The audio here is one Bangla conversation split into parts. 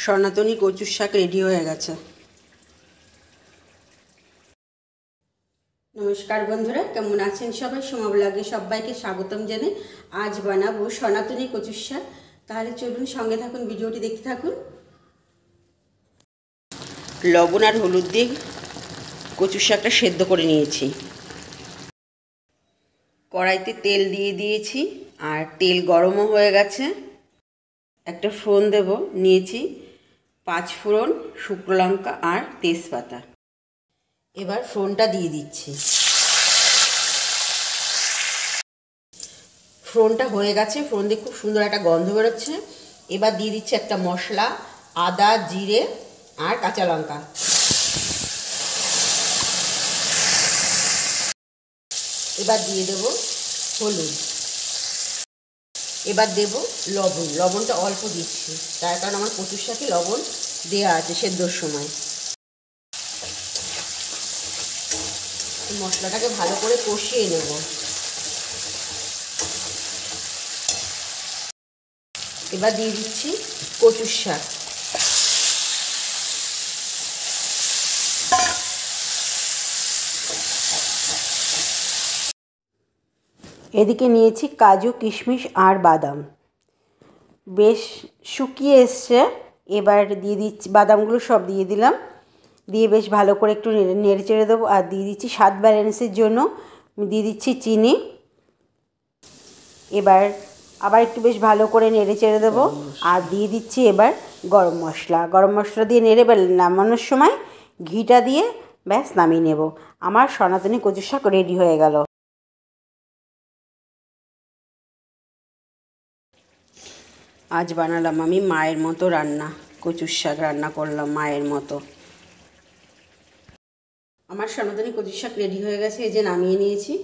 সনাতনী কচুর শাক রেডি হয়ে গেছে। নমস্কার বন্ধুরা, কেমন আছেন সবাই? সোমা ব্লগে সবাইকে স্বাগতম জানাই। আজ বানাবো সনাতনী কচুর শাক। তাহলে চলুন সঙ্গে থাকুন, ভিডিওটি দেখতে থাকুন। লবণ আর হলুদ দিয়ে কচুর শাকটা সেদ্ধ করে নিয়েছি। কড়াইতে তেল দিয়ে দিয়েছি আর তেল গরমও হয়ে গেছে। একটা ফোড়ন দেব, নিয়েছি 5 ফোড়ন, শুকনো লঙ্কা আর তেজপাতা। এবার ফোড়নটা দিয়ে দিচ্ছি। ফোড়নটা হয়ে গেছে, ফোড়ন দিয়ে খুব সুন্দর একটা গন্ধ বেরোচ্ছে। এবার দিয়ে দিচ্ছি একটা মশলা, আদা, জিরে আর কাঁচা লঙ্কা। এবার দিয়ে দেব হলুদ। এবার দেব লবণ। লবণটা অল্প দিচ্ছি, তার কারণ আমার কচুর শাকে লবণ দেওয়া আছে সেদ্ধর সময়। মশলাটাকে ভালো করে কষিয়ে নেব। এবার দিয়ে দিচ্ছি কচুর শাক। এদিকে নিয়েছি কাজু, কিশমিশ আর বাদাম। বেশ শুকিয়ে এসছে। এবার দিয়ে দিচ্ছি বাদামগুলো, সব দিয়ে দিলাম। দিয়ে বেশ ভালো করে একটু নেড়ে চেড়ে দেবো। আর দিয়ে দিচ্ছি স্বাদ ব্যালেন্সের জন্য দিয়ে দিচ্ছি চিনি। এবার আবার একটু বেশ ভালো করে নেড়ে চেড়ে দেবো। আর দিয়ে দিচ্ছি এবার গরম মশলা। গরম মশলা দিয়ে নেড়ে নামানোর সময় ঘিটা দিয়ে ব্যাস নামিয়ে নেব। আমার সনাতনী কচুর শাক রেডি হয়ে গেল। আজ বানালাম আমি মায়ের মতো রান্না, কচুর শাক রান্না করলাম মায়ের মতো। আমার সনাতনী কচুর শাক রেডি হয়ে গেছে, এই যে নামিয়ে নিয়েছি।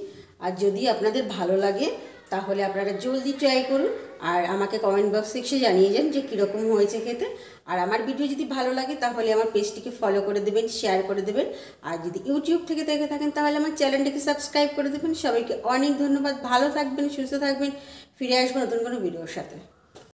আর যদি আপনাদের ভালো লাগে তাহলে আপনারা জলদি ট্রাই করুন আর আমাকে কমেন্ট বক্সে এসে জানিয়ে যান যে কীরকম হয়েছে খেতে। আর আমার ভিডিও যদি ভালো লাগে তাহলে আমার পেজটিকে ফলো করে দেবেন, শেয়ার করে দেবেন। আর যদি ইউটিউব থেকে দেখে থাকেন তাহলে আমার চ্যানেলটিকে সাবস্ক্রাইব করে দেবেন। সবাইকে অনেক ধন্যবাদ। ভালো থাকবেন, সুস্থ থাকবেন। ফিরে আসবো নতুন কোনো ভিডিওর সাথে।